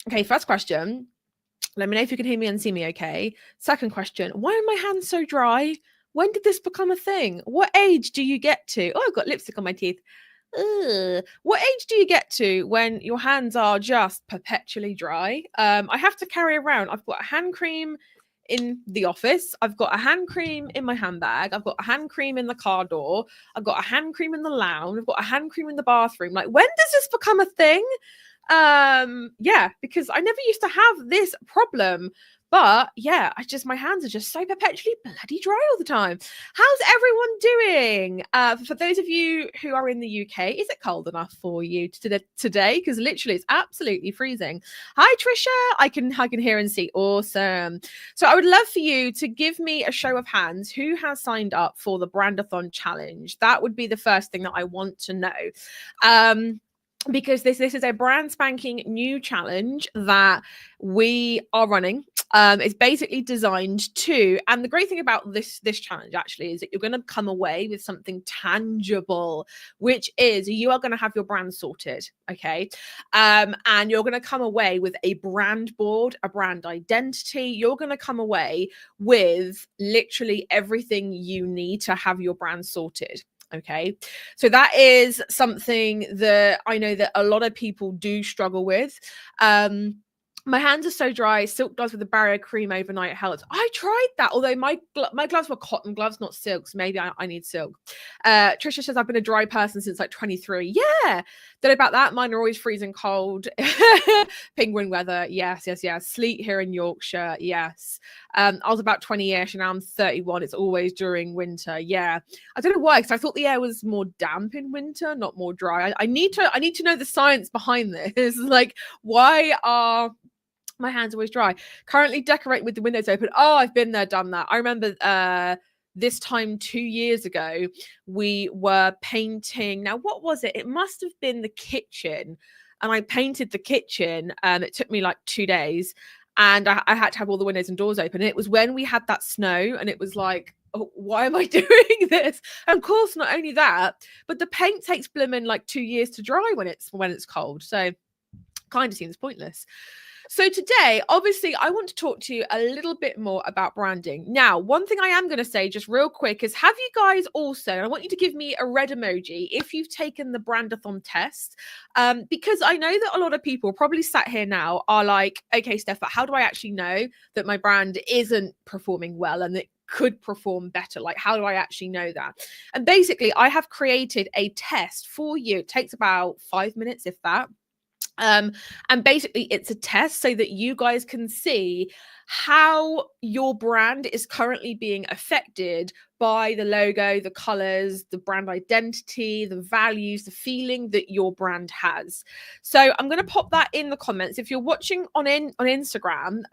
Okay, first question. Let me know if you can hear me and see me okay. Second question, why are my hands so dry? When did this become a thing? What age do you get to? Oh, I've got lipstick on my teeth. Ugh. What age do you get to when your hands are just perpetually dry? I have to carry around. I've got a hand cream in the office. I've got a hand cream in my handbag. I've got a hand cream in the car door. I've got a hand cream in the lounge. I've got a hand cream in the bathroom. Like, when does this become a thing? Yeah, because I never used to have this problem. But yeah, my hands are just so perpetually bloody dry all the time. How's everyone doing? For those of you who are in the UK, is it cold enough for you today? Because literally it's absolutely freezing. Hi Trisha, I can hear and see. Awesome. So I would love for you to give me a show of hands who has signed up for the Brandathon challenge. That would be the first thing that I want to know. Because this is a brand spanking new challenge that we are running. It's basically designed to, and the great thing about this challenge actually is that you're going to come away with something tangible, which is you are going to have your brand sorted, okay? And you're going to come away with a brand board, a brand identity. You're going to come away with literally everything you need to have your brand sorted. Okay, so that is something that I know that a lot of people do struggle with. My hands are so dry. Silk gloves with a barrier cream overnight helps. I tried that, although my gloves were cotton gloves, not silk. So maybe I need silk. Trisha says I've been a dry person since like 23. Yeah, don't know about that. Mine are always freezing cold. Penguin weather. Yes. Sleet here in Yorkshire. Yes. I was about 20-ish and now I'm 31. It's always during winter. Yeah. I don't know why, because I thought the air was more damp in winter, not more dry. I need to know the science behind this. Like, why are my hands always dry? Currently decorating with the windows open. Oh, I've been there, done that. I remember this time 2 years ago, we were painting. Now, what was it? It must have been the kitchen. And I painted the kitchen. It took me like 2 days. And I had to have all the windows and doors open. And it was when we had that snow, and it was like, oh, why am I doing this? And of course, not only that, but the paint takes blooming like 2 years to dry when it's cold. So kind of seems pointless. So today, obviously, I want to talk to you a little bit more about branding. Now, one thing I am going to say just real quick is, have you guys also, and I want you to give me a red emoji if you've taken the Brandathon test, because I know that a lot of people probably sat here now are like, okay, Steph, but how do I actually know that my brand isn't performing well and it could perform better? Like, how do I actually know that? And basically, I have created a test for you. It takes about 5 minutes, if that. And basically it's a test so that you guys can see how your brand is currently being affected by the logo, the colors, the brand identity, the values, the feeling that your brand has. So I'm going to pop that in the comments. If you're watching on Instagram,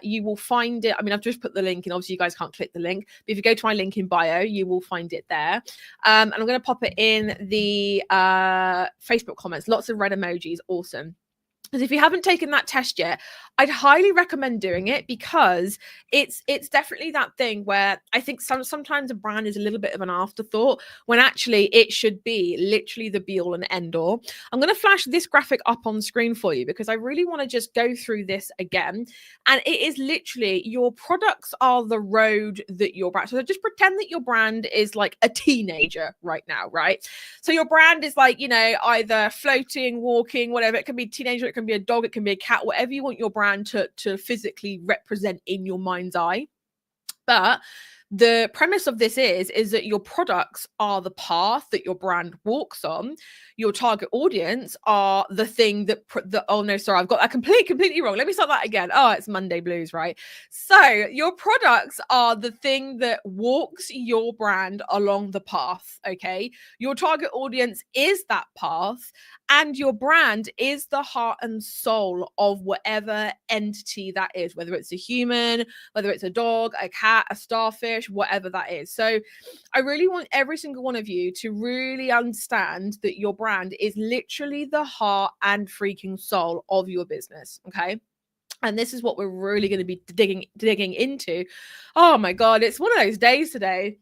you will find it. I mean, I've just put the link in. Obviously, you guys can't click the link, but if you go to my link in bio, you will find it there. And I'm going to pop it in the Facebook comments. Lots of red emojis. Awesome. Because if you haven't taken that test yet, I'd highly recommend doing it, because it's definitely that thing where I think sometimes a brand is a little bit of an afterthought when actually it should be literally the be all and end all. I'm going to flash this graphic up on screen for you because I really want to just go through this again. And it is literally, your products are the road that your brand. So just pretend that your brand is like a teenager right now, right? So your brand is like, you know, either floating, walking, whatever. It can be a teenager, it can be a dog, it can be a cat, whatever you want your brand to physically represent in your mind's eye. But the premise of this is that your products are the path that your brand walks on. Your target audience are the thing that oh no, sorry, I've got that completely wrong. Let me start that again. Oh, it's Monday blues, right? So your products are the thing that walks your brand along the path, okay? Your target audience is that path, and your brand is the heart and soul of whatever entity that is, whether it's a human, whether it's a dog, a cat, a starfish, whatever that is. So I really want every single one of you to really understand that your brand is literally the heart and freaking soul of your business, okay? And this is what we're really going to be digging into. Oh my God, it's one of those days today.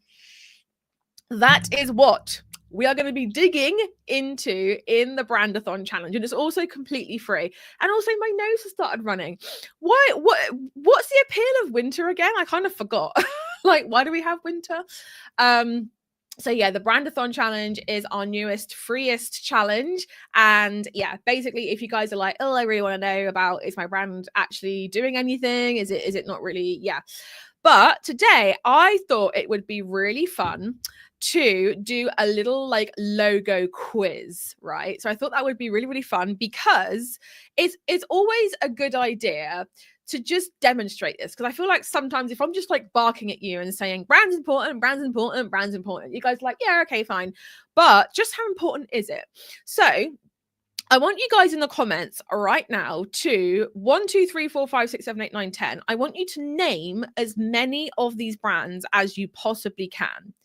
That is what we are going to be digging into in the brandathon challenge, and it's also completely free. And also my nose has started running. What's the appeal of winter again? I kind of forgot. Like, why do we have winter? So yeah, the brandathon challenge is our newest, freest challenge. And yeah, basically, if you guys are like, oh, I really want to know about, is my brand actually doing anything? Is it not really? Yeah. But today I thought it would be really fun to do a little like logo quiz, right? So I thought that would be really, really fun, because it's always a good idea to just demonstrate this, because I feel like sometimes if I'm just like barking at you and saying brand's important, brand's important, brand's important, you guys are like, yeah, okay, fine. But just how important is it? So I want you guys in the comments right now to 1, 2, 3, 4, 5, 6, 7, 8, 9, 10. I want you to name as many of these brands as you possibly can.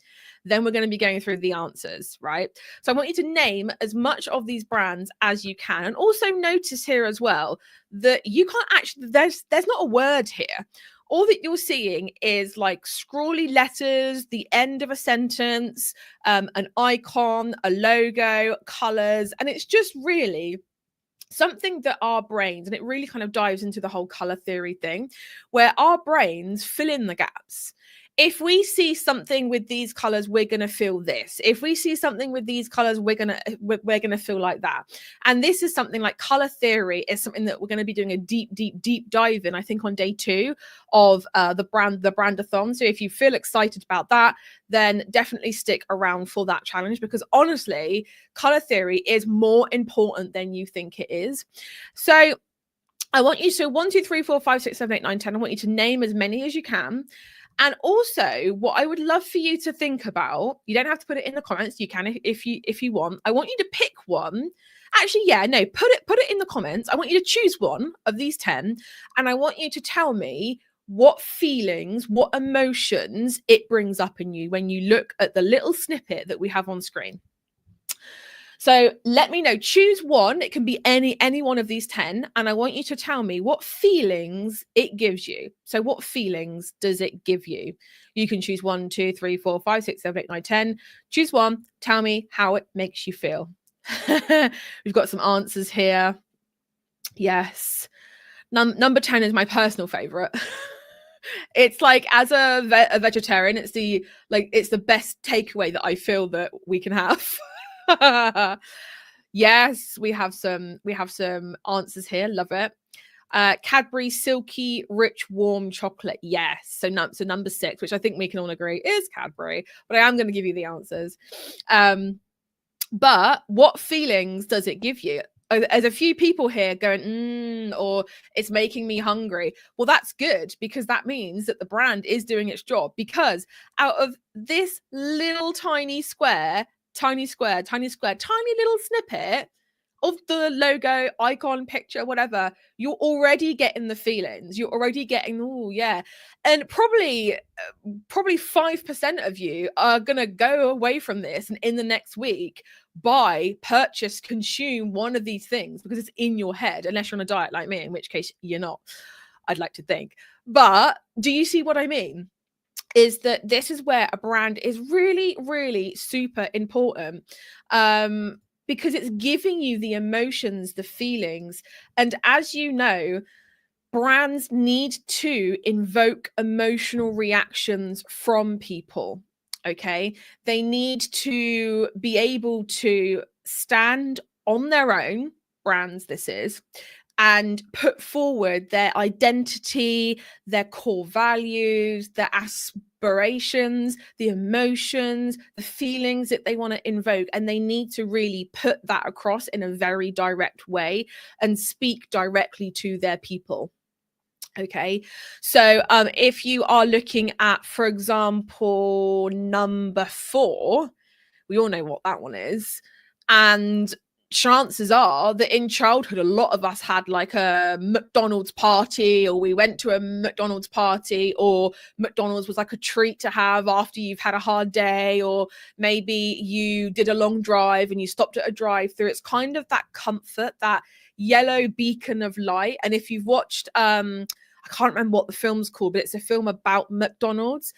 Then we're going to be going through the answers, right? So I want you to name as much of these brands as you can. And also notice here as well that you can't actually, there's not a word here. All that you're seeing is like scrawly letters, the end of a sentence, an icon, a logo, colors, and it's just really something that our brains, and it really kind of dives into the whole color theory thing, where our brains fill in the gaps. If we see something with these colors, we're going to feel this. If we see something with these colors, we're going to feel like that. And this is something like color theory is something that we're going to be doing a deep dive in, I think, on day 2 of the brandathon. So if you feel excited about that, then definitely stick around for that challenge, because honestly, color theory is more important than you think it is. So I want you to 1, 2, 3, 4, 5, 6, 7, 8, 9, 10. I want you to name as many as you can. And also, what I would love for you to think about, you don't have to put it in the comments, you can if you want. I want you to pick one. Actually, yeah, no, put it in the comments. I want you to choose one of these 10, and I want you to tell me what feelings, what emotions it brings up in you when you look at the little snippet that we have on screen. So let me know, choose one. It can be any one of these 10. And I want you to tell me what feelings it gives you. So what feelings does it give you? You can choose 1, 2, 3, 4, 5, 6, 7, 8, 9, 10. Choose one. Tell me how it makes you feel. We've got some answers here. Yes. Number 10 is my personal favorite. It's like, as a vegetarian, it's the best takeaway that I feel that we can have. Yes, we have some answers here. Love it. Cadbury silky rich warm chocolate. Yes. So number 6, which I think we can all agree is Cadbury, but I am going to give you the answers. But what feelings does it give you? There's a few people here going, or it's making me hungry. Well, that's good, because that means that the brand is doing its job, because out of this little tiny little snippet of the logo, icon, picture, whatever, you're already getting the feelings. You're already getting, oh yeah. And probably 5% of you are going to go away from this and in the next week buy, purchase, consume one of these things, because it's in your head, unless you're on a diet like me, in which case you're not, I'd like to think. But do you see what I mean? Is that this is where a brand is really, really super important, because it's giving you the emotions, the feelings. And as you know, brands need to invoke emotional reactions from people. Okay. They need to be able to stand on their own, brands, this is, and put forward their identity, their core values, their aspirations, the emotions, the feelings that they want to invoke. And they need to really put that across in a very direct way and speak directly to their people. Okay, so if you are looking at, for example, number 4, we all know what that one is. And chances are that in childhood, a lot of us had like a McDonald's party, or we went to a McDonald's party, or McDonald's was like a treat to have after you've had a hard day, or maybe you did a long drive and you stopped at a drive-through. It's kind of that comfort, that yellow beacon of light. And if you've watched, I can't remember what the film's called, but it's a film about McDonald's.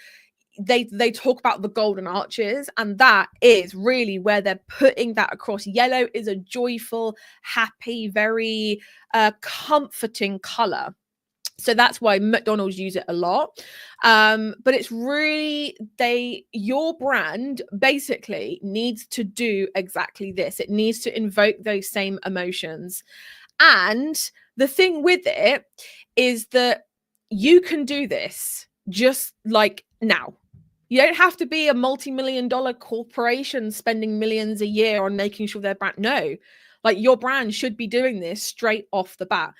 they talk about the golden arches, and that is really where they're putting that across. Yellow is a joyful, happy, very comforting color. So that's why McDonald's use it a lot. But it's really, your brand basically needs to do exactly this. It needs to invoke those same emotions. And the thing with it is that you can do this just like now. You don't have to be a multi-million-dollar corporation spending millions a year on making sure their brand. No, like your brand should be doing this straight off the bat.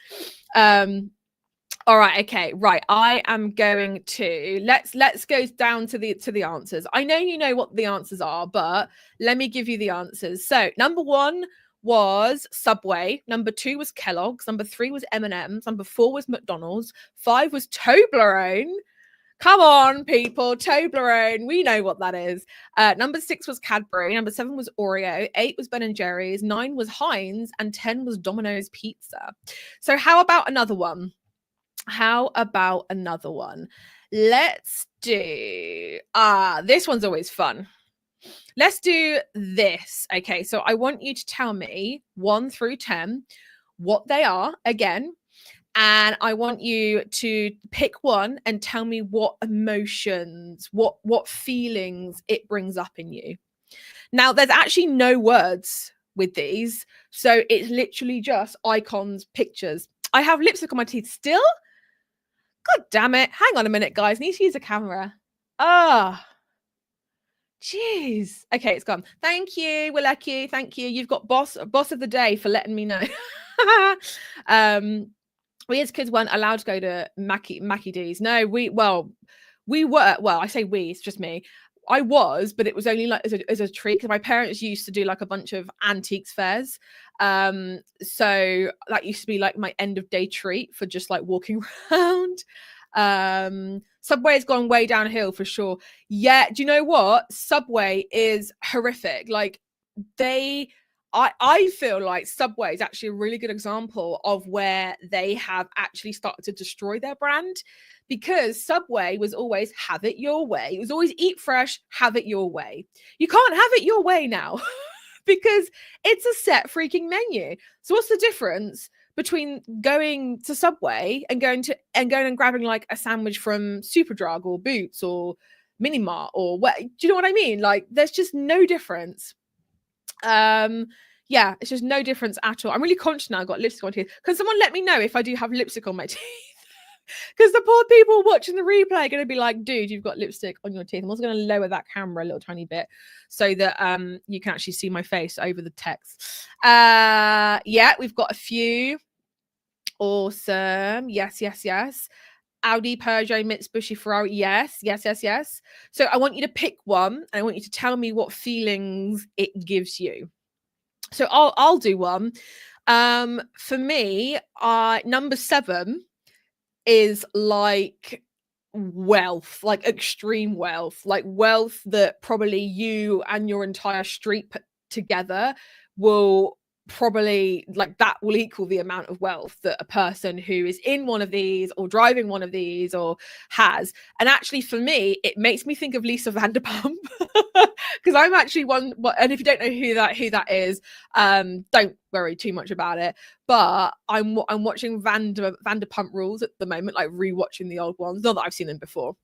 All right, okay, right. I am going to let's go down to the answers. I know you know what the answers are, but let me give you the answers. So number 1 was Subway, number 2 was Kellogg's, number 3 was M&M's, number 4 was McDonald's, 5 was Toblerone. Come on, people, Toblerone, we know what that is. Number 6 was Cadbury, number 7 was Oreo, 8 was Ben & Jerry's, 9 was Heinz, and 10 was Domino's Pizza. So how about another one? Let's do this one's always fun. Let's do this. Okay, so I want you to tell me 1 through 10 what they are again, and I want you to pick one and tell me what emotions, what feelings it brings up in you. Now, there's actually no words with these, so it's literally just icons, pictures. I have lipstick on my teeth still. God damn it. Hang on a minute, guys. Need to use a camera. Jeez. Okay, it's gone. Thank you, Willeki. Thank you. You've got boss of the day for letting me know. We as kids weren't allowed to go to Mackie D's. No, we were. Well, I say we. It's just me. I was, but it was only like as a treat, because my parents used to do like a bunch of antiques fairs. So that used to be like my end of day treat for just like walking around. Subway has gone way downhill for sure. Yeah, do you know what? Subway is horrific. Like I feel like Subway is actually a really good example of where they have actually started to destroy their brand, because Subway was always have it your way. It was always eat fresh, have it your way. You can't have it your way now because it's a set freaking menu. So what's the difference between going to Subway and going and grabbing like a sandwich from Superdrug or Boots or Minimart or what? Do you know what I mean? Like there's just no difference. Yeah, it's just no difference at all. I'm really conscious now I've got lipstick on my teeth. Can someone let me know if I do have lipstick on my teeth? Because the poor people watching the replay are going to be like, dude, you've got lipstick on your teeth. I'm also going to lower that camera a little tiny bit so that you can actually see my face over the text. Yeah, we've got a few. Awesome. Yes. Audi, Peugeot, Mitsubishi, Ferrari. Yes. So I want you to pick one, and I want you to tell me what feelings it gives you. So I'll do one. For me, number 7 is like wealth, like extreme wealth, like wealth that probably you and your entire street put together will probably, like, that will equal the amount of wealth that a person who is in one of these or driving one of these or has. And actually for me, it makes me think of Lisa Vanderpump, because I'm actually one, and if you don't know who that is, don't worry too much about it, but I'm watching Vanderpump Rules at the moment, like rewatching the old ones, not that I've seen them before.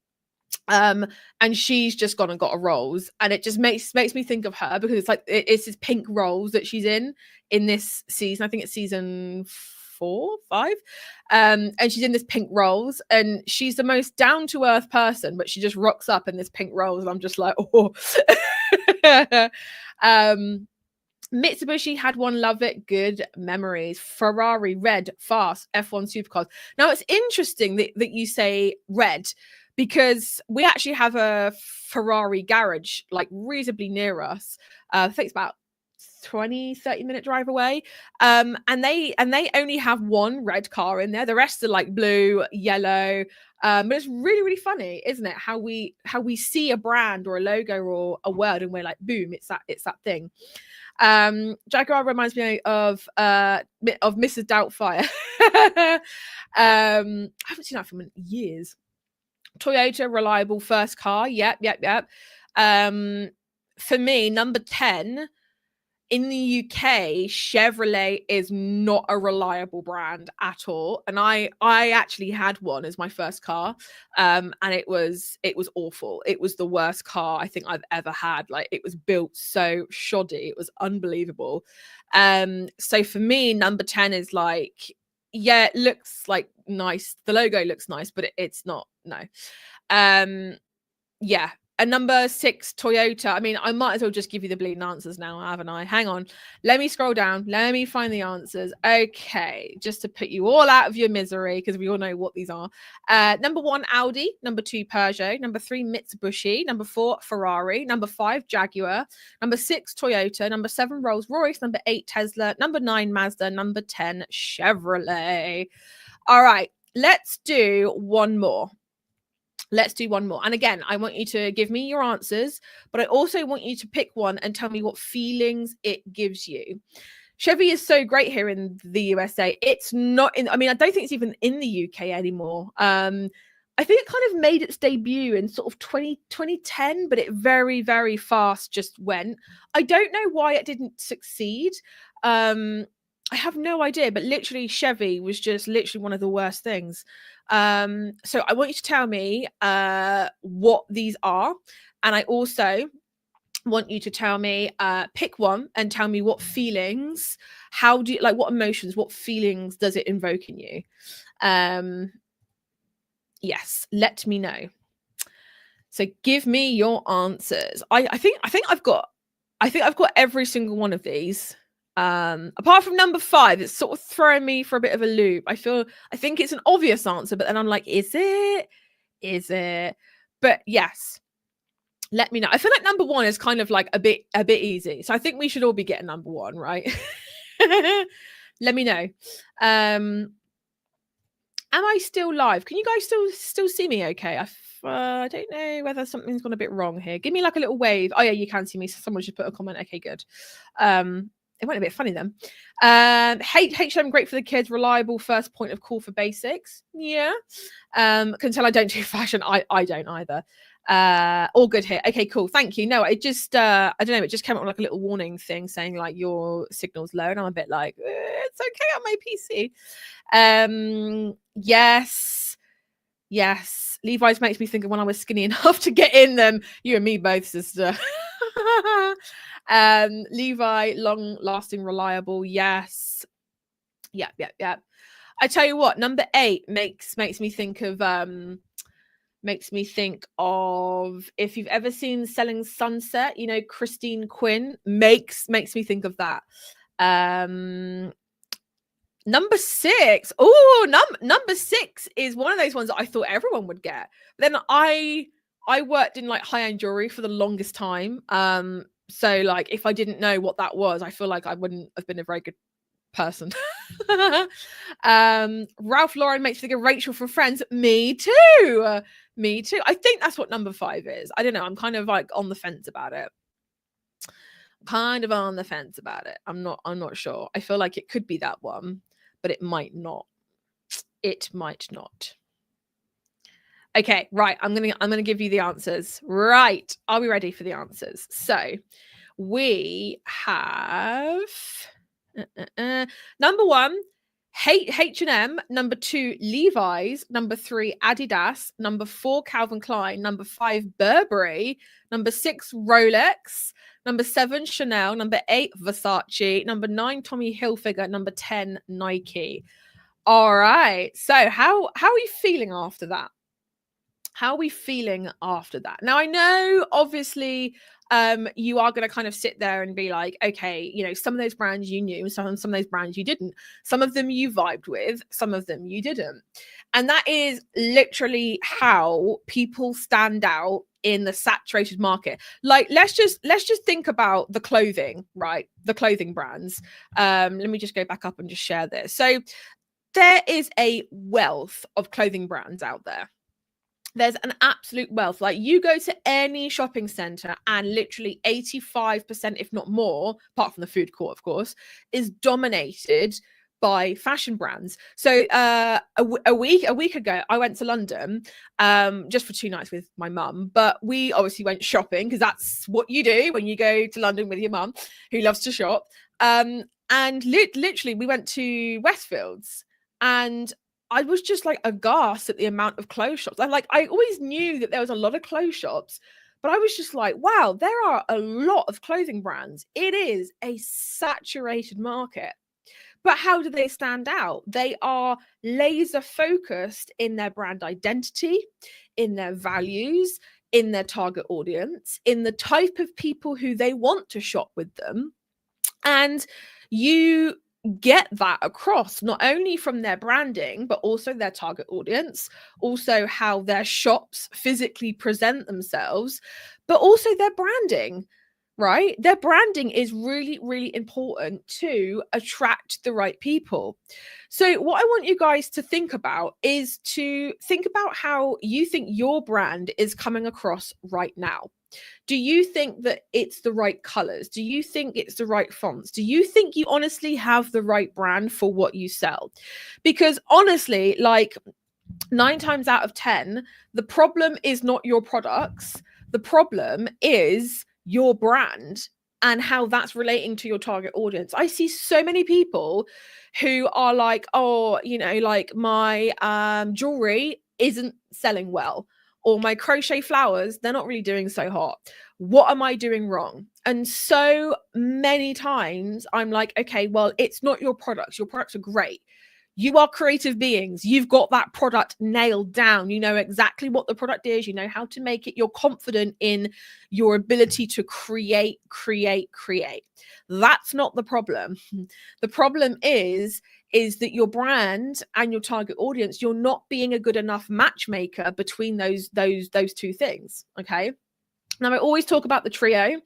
And she's just gone and got a rose, and it just makes me think of her, because it's like it's this pink rose that she's in this season. I think it's season 4, 5, and she's in this pink rose, and she's the most down-to-earth person, but she just rocks up in this pink rose, and I'm just like, oh. Mitsubishi had one, love it, good memories. Ferrari, red, fast, F1 supercars. Now it's interesting that you say red, because we actually have a Ferrari garage like reasonably near us. I think it's about 20-30 minute drive away, and they only have one red car in there. The rest are like blue, yellow, but it's really funny, isn't it, how we see a brand or a logo or a word and we're like, boom, it's that thing. Jaguar reminds me of Mrs. Doubtfire. I haven't seen that film in years. Toyota, reliable first car. Yep. For me, number 10, in the UK, Chevrolet is not a reliable brand at all. And I actually had one as my first car. And it was awful. It was the worst car I think I've ever had. Like, it was built so shoddy. It was unbelievable. So for me, number 10 is like, yeah, it looks like nice. The logo looks nice, but it's not. No. Yeah. And number 6, Toyota. I mean, I might as well just give you the bleeding answers now, haven't I? Hang on. Let me scroll down. Let me find the answers. Okay. Just to put you all out of your misery, because we all know what these are. Number 1, Audi. Number 2, Peugeot. Number 3, Mitsubishi. Number 4, Ferrari. Number 5, Jaguar. Number 6, Toyota. Number 7, Rolls-Royce. Number 8, Tesla. Number 9, Mazda. Number 10, Chevrolet. All right. Let's do one more. And again, I want you to give me your answers, but I also want you to pick one and tell me what feelings it gives you. Chevy is so great here in the USA. It's not in, I mean, I don't think it's even in the UK anymore. I think it kind of made its debut in sort of 2010, but it very, very fast just went. I don't know why it didn't succeed. I have no idea, but literally Chevy was just literally one of the worst things. So I want you to tell me what these are. And I also want you to tell me, pick one and tell me what feelings, how do you, like, what emotions, what feelings does it invoke in you? Yes, let me know. So give me your answers. I think I've got every single one of these. Apart from number 5, it's sort of throwing me for a bit of a loop. I think it's an obvious answer, but then I'm like, is it? But yes, let me know. I feel like number 1 is kind of like a bit easy. So I think we should all be getting number 1, right? Let me know. Am I still live? Can you guys still see me okay? I don't know whether something's gone a bit wrong here. Give me like a little wave. Oh yeah, you can see me. So someone just put a comment. Okay, good. It went a bit funny then. H&M, great for the kids, reliable first point of call for basics. Yeah. Can tell I don't do fashion. I don't either. All good here. Okay, cool. Thank you. No, it just I don't know, it just came up with like a little warning thing saying like your signal's low, and I'm a bit like, it's okay on my PC. Yes. Levi's makes me think of when I was skinny enough to get in them. You and me both, sister. Levi, long lasting, reliable. Yes. Yep. I tell you what, number 8 makes me think of if you've ever seen Selling Sunset, you know, Christine Quinn, makes me think of that. Number 6. Oh, number 6 is one of those ones that I thought everyone would get. Then I worked in like high-end jewelry for the longest time. So like if I didn't know what that was, I feel like I wouldn't have been a very good person. Ralph Lauren makes me think of Rachel from Friends. Me too. I think that's what number 5 is. I don't know. I'm kind of like on the fence about it. I'm not sure. I feel like it could be that one, but it might not. Okay, right. I'm gonna give you the answers. Right. Are we ready for the answers? So we have number 1, H&M. Number 2, Levi's. Number 3, Adidas. Number 4, Calvin Klein. Number 5, Burberry. Number 6, Rolex. Number 7, Chanel. Number 8, Versace. Number 9, Tommy Hilfiger. Number 10, Nike. All right. So how are we feeling after that? Now, I know, obviously, you are going to kind of sit there and be like, okay, you know, some of those brands you knew, some of those brands you didn't. Some of them you vibed with, some of them you didn't. And that is literally how people stand out in the saturated market. Like, let's just think about the clothing, right? The clothing brands. Let me just go back up and just share this. So there is a wealth of clothing brands out there. There's an absolute wealth. Like, you go to any shopping center and literally 85%, if not more, apart from the food court, of course, is dominated by fashion brands. So a week ago, I went to London just for 2 nights with my mum, but we obviously went shopping because that's what you do when you go to London with your mum, who loves to shop. And literally, we went to Westfields, and I was just like aghast at the amount of clothes shops. I always knew that there was a lot of clothes shops, but I was just like, wow, there are a lot of clothing brands. It is a saturated market. But how do they stand out? They are laser focused in their brand identity, in their values, in their target audience, in the type of people who they want to shop with them. And you get that across not only from their branding, but also their target audience, also how their shops physically present themselves, but also their branding. Right? Their branding is really, really important to attract the right people. So, what I want you guys to think about is to think about how you think your brand is coming across right now. Do you think that it's the right colors? Do you think it's the right fonts? Do you think you honestly have the right brand for what you sell? Because honestly, like 9 times out of 10, the problem is not your products. The problem is your brand and how that's relating to your target audience. I see so many people who are like, oh, like my jewelry isn't selling well, or my crochet flowers, they're not really doing so hot. What am I doing wrong? And so many times I'm like, okay, well, it's not your products. Your products are great. You are creative beings. You've got that product nailed down. You know exactly what the product is. You know how to make it. You're confident in your ability to create. That's not the problem. The problem is that your brand and your target audience, you're not being a good enough matchmaker between those two things. Okay. Now, I always talk about the trio.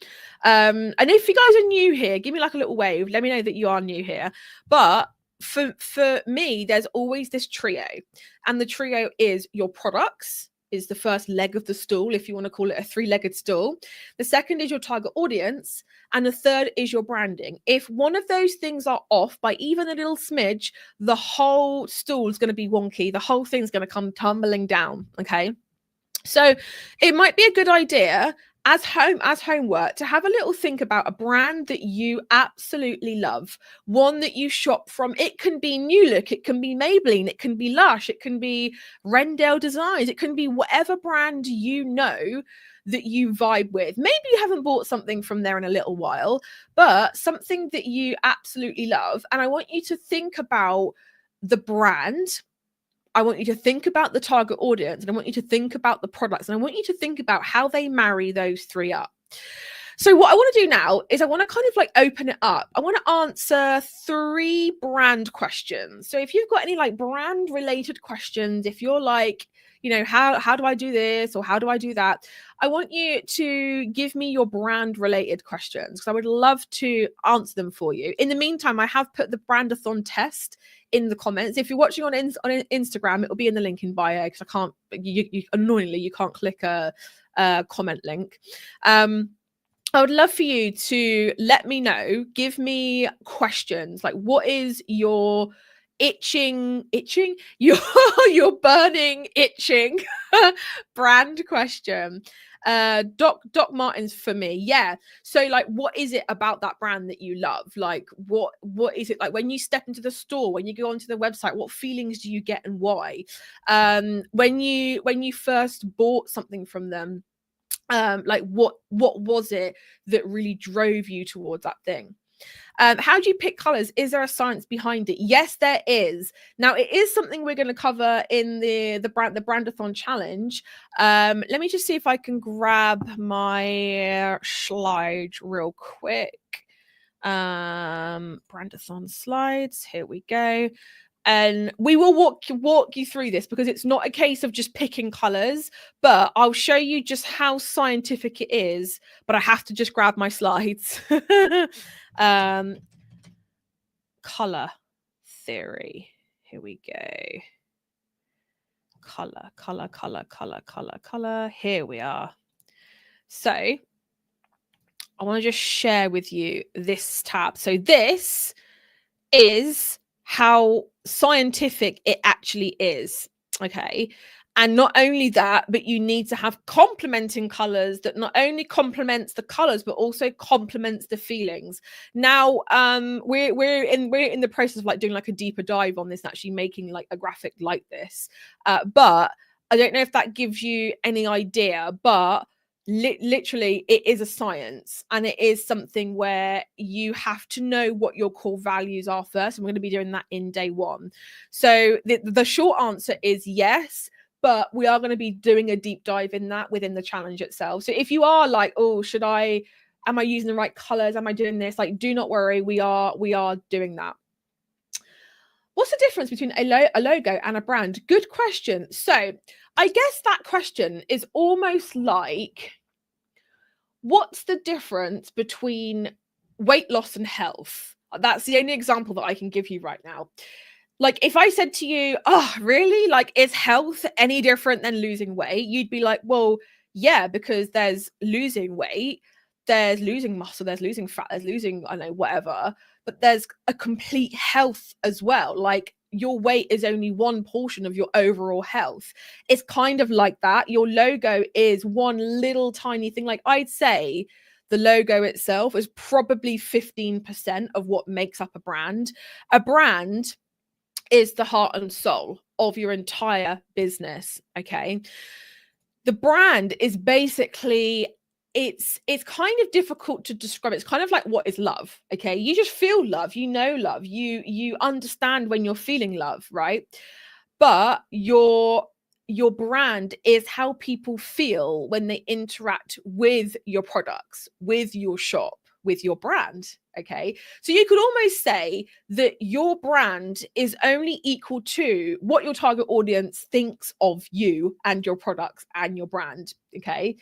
And if you guys are new here, give me like a little wave. Let me know that you are new here. But for me, there's always this trio. And the trio is your products, is the first leg of the stool, if you want to call it a 3-legged stool. The second is your target audience. And the third is your branding. If one of those things are off by even a little smidge, the whole stool is going to be wonky. The whole thing's going to come tumbling down. Okay. So it might be a good idea as homework to have a little think about a brand that you absolutely love, one that you shop from. It can be New Look, it can be Maybelline, it can be Lush, it can be Rendell Designs, it can be whatever brand you know that you vibe with. Maybe you haven't bought something from there in a little while, but something that you absolutely love. And I want you to think about the brand. I want you to think about the target audience, and I want you to think about the products, and I want you to think about how they marry those three up. So what I want to do now is I want to kind of like open it up. I want to answer 3 brand questions. So if you've got any like brand related questions, if you're like, how do I do this or how do I do that? I want you to give me your brand related questions because I would love to answer them for you. In the meantime, I have put the brandathon test in the comments. If you're watching on Instagram, it'll be in the link in bio because I can't, annoyingly, you can't click a comment link. I would love for you to let me know, give me questions like what is your your burning itching brand question. Doc Martens for me. Yeah. So like what is it about that brand that you love? Like what is it like when you step into the store, when you go onto the website, what feelings do you get and why? When you first bought something from them, like what was it that really drove you towards that thing? How do you pick colors? Is there a science behind it? Yes, there is. Now it is something we're going to cover in the brandathon challenge. Let me just see if I can grab my slides real quick. Brandathon slides, here we go. And we will walk you through this because it's not a case of just picking colors, but I'll show you just how scientific it is. But I have to just grab my slides. Color theory. Here we go. Color. Here we are. So I want to just share with you this tab. So this is how scientific it actually is. Okay. And not only that, but you need to have complementing colors that not only complements the colors, but also complements the feelings. Now, we're in the process of like doing like a deeper dive on this, actually making like a graphic like this. But I don't know if that gives you any idea, but literally it is a science, and it is something where you have to know what your core values are first, and we're going to be doing that in day one. So the short answer is yes, but we are going to be doing a deep dive in that within the challenge itself. So if you are like, oh, am I using the right colors, am I doing this, like, do not worry, we are doing that. What's the difference between a logo and a brand? Good question. So I guess that question is almost like, what's the difference between weight loss and health? That's the only example that I can give you right now. Like, if I said to you, oh, really? Like, is health any different than losing weight? You'd be like, well, yeah, because there's losing weight, there's losing muscle, there's losing fat, there's losing, I don't know, whatever. But there's a complete health as well. Like, your weight is only one portion of your overall health. It's kind of like that. Your logo is one little tiny thing. Like, I'd say the logo itself is probably 15% of what makes up a brand. A brand is the heart and soul of your entire business. Okay. The brand is basically, it's kind of difficult to describe. It's kind of like, what is love? Okay. You just feel love, you know, love, you understand when you're feeling love, right? But your brand is how people feel when they interact with your products, with your shop, with your brand. Okay. So you could almost say that your brand is only equal to what your target audience thinks of you and your products and your brand. Okay.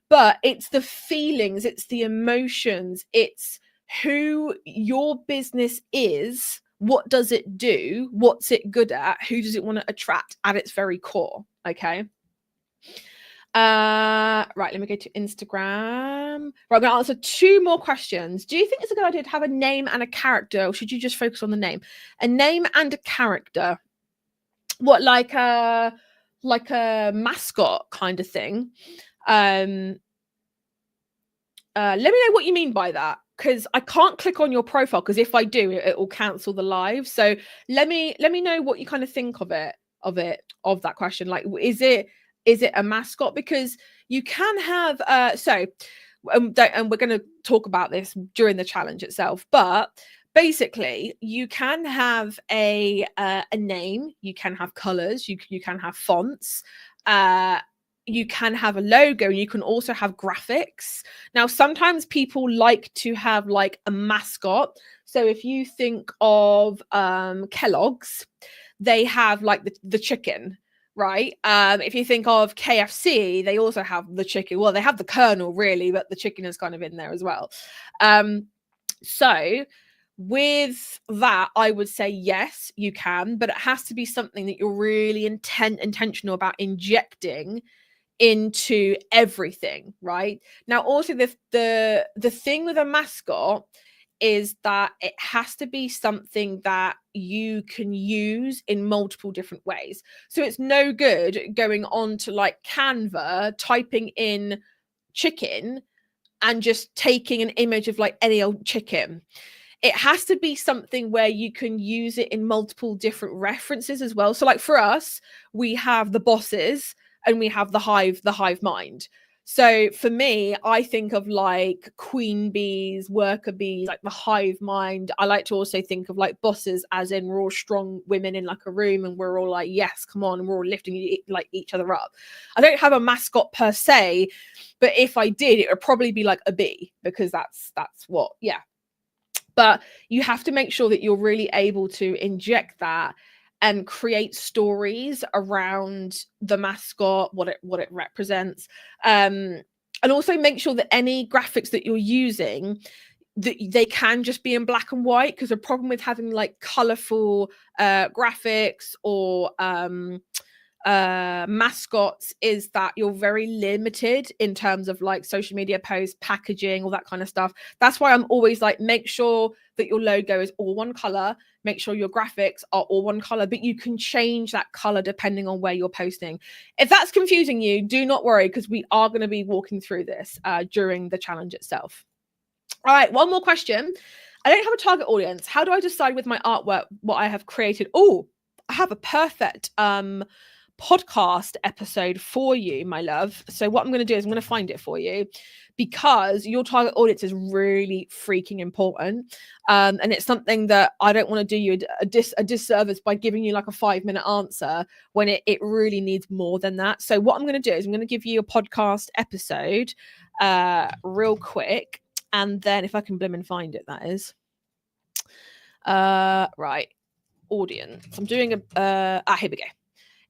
But it's the feelings, it's the emotions, it's who your business is. What does it do? What's it good at? Who does it want to attract at its very core? Okay. Right, let me go to Instagram. Right, I'm gonna answer 2 more questions. Do you think it's a good idea to have a name and a character, or should you just focus on the name? A name and a character. What, like a mascot kind of thing? Let me know what you mean by that, because I can't click on your profile, because if I do, it will cancel the live. So let me know what you kind of think of that question. Like, is it a mascot? Because you can have and we're going to talk about this during the challenge itself, but basically you can have a name, you can have colors, you can have fonts, you can have a logo, and you can also have graphics. Now, sometimes people like to have like a mascot. So if you think of Kellogg's, they have like the chicken, right? If you think of KFC, they also have the chicken. Well, they have the Colonel, really, but the chicken is kind of in there as well. So with that, I would say yes, you can, but it has to be something that you're really intentional about injecting into everything, right? Now, also the thing with a mascot is that it has to be something that you can use in multiple different ways. So it's no good going on to like Canva, typing in chicken and just taking an image of like any old chicken. It has to be something where you can use it in multiple different references as well. So like for us, we have the bosses and we have the hive mind. So for me, I think of like queen bees, worker bees, like the hive mind. I like to also think of like bosses as in we're all strong women in like a room and we're all like, yes, come on, and we're all lifting like each other up. I don't have a mascot per se, but if I did, it would probably be like a bee, because that's what, yeah. But you have to make sure that you're really able to inject that and create stories around the mascot, what it represents, and also make sure that any graphics that you're using, that they can just be in black and white, because the problem with having like colorful graphics or Mascots is that you're very limited in terms of like social media posts, packaging, all that kind of stuff. That's why I'm always like, make sure that your logo is all one color, make sure your graphics are all one color, but you can change that color depending on where you're posting. If that's confusing you, do not worry, because we are going to be walking through this during the challenge itself. All right, one more question. I don't have a target audience. How do I decide with my artwork what I have created? Oh, I have a perfect podcast episode for you, my love. So what I'm going to do is I'm going to find it for you, because your target audience is really freaking important. And it's something that I don't want to do you a disservice by giving you like a 5-minute answer when it really needs more than that. So what I'm going to do is I'm going to give you a podcast episode real quick. And then if I can blim and find it, that is. Right. Audience. I'm doing here we go.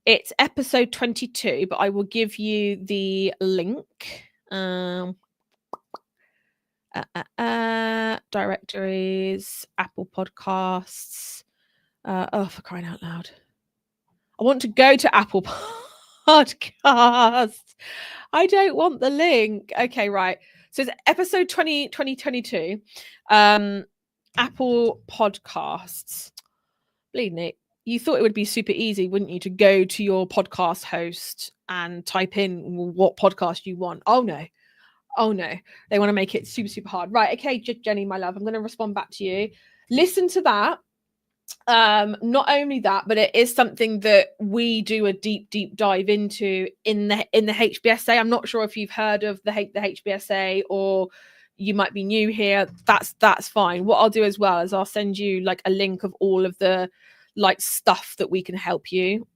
It's episode 22, but I will give you the link. Directories, Apple Podcasts. Oh, for crying out loud. I want to go to Apple Podcasts. I don't want the link. Okay, right. So it's episode 2022. Apple Podcasts. Bleeding it. You thought it would be super easy, wouldn't you, to go to your podcast host and type in what podcast you want? Oh no. They want to make it super, super hard. Right. Okay, Jenny, my love, I'm going to respond back to you. Listen to that. Not only that, but it is something that we do a deep dive into in the HBSA. I'm not sure if you've heard of the HBSA, or you might be new here. That's fine. What I'll do as well is I'll send you like a link of all of the like stuff that we can help you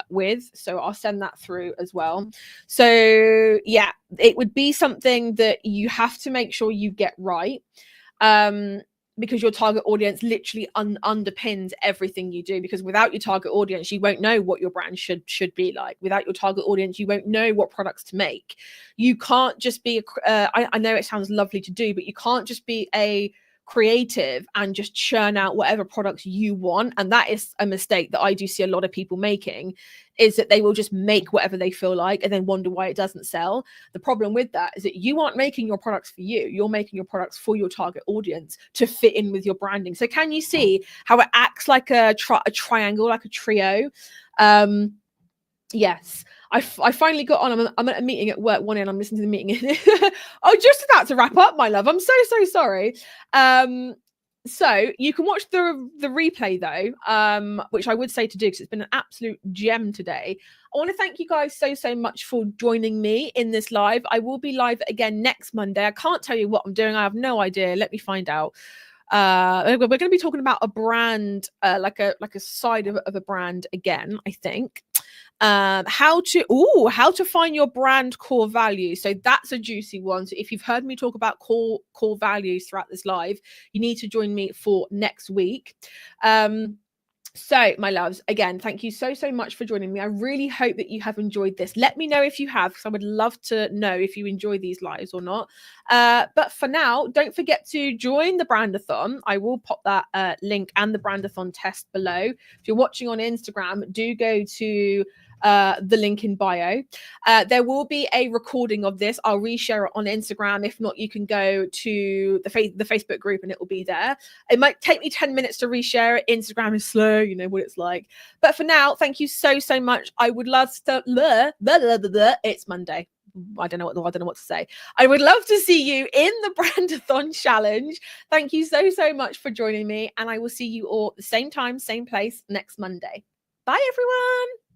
with. So I'll send that through as well. So yeah, it would be something that you have to make sure you get right. Because your target audience literally underpins everything you do. Because without your target audience, you won't know what your brand should be like. Without your target audience, you won't know what products to make. You can't just be I know it sounds lovely to do, but you can't just be a creative and just churn out whatever products you want. And that is a mistake that I do see a lot of people making, is that they will just make whatever they feel like and then wonder why it doesn't sell. The problem with that is that you aren't making your products for you. You're making your products for your target audience to fit in with your branding. So can you see how it acts like a triangle, like a trio? Yes. I finally got on. I'm at a meeting at work one, and I'm listening to the meeting. Oh, just about to wrap up, my love. I'm so sorry. So you can watch the replay though, which I would say to do, because it's been an absolute gem today. I want to thank you guys so much for joining me in this live. I will be live again next Monday. I can't tell you what I'm doing. I have no idea. Let me find out. We're going to be talking about a brand, like a side of a brand again, I think. How to find your brand core value. So that's a juicy one. So if you've heard me talk about core values throughout this live, you need to join me for next week. So my loves, again, thank you so much for joining me. I really hope that you have enjoyed this. Let me know if you have, because I would love to know if you enjoy these lives or not. But for now, don't forget to join the brandathon. I will pop that link and the brandathon test below. If you're watching on Instagram, do go to the link in bio. There will be a recording of this. I'll reshare it on Instagram. If not, you can go to the Facebook group and it will be there. It might take me 10 minutes to reshare it. Instagram is slow, you know what it's like. But for now, thank you so much. I would love to it's Monday. I don't know what to say. I would love to see you in the Brandathon challenge. Thank you so much for joining me, and I will see you all at the same time, same place next Monday. Bye everyone.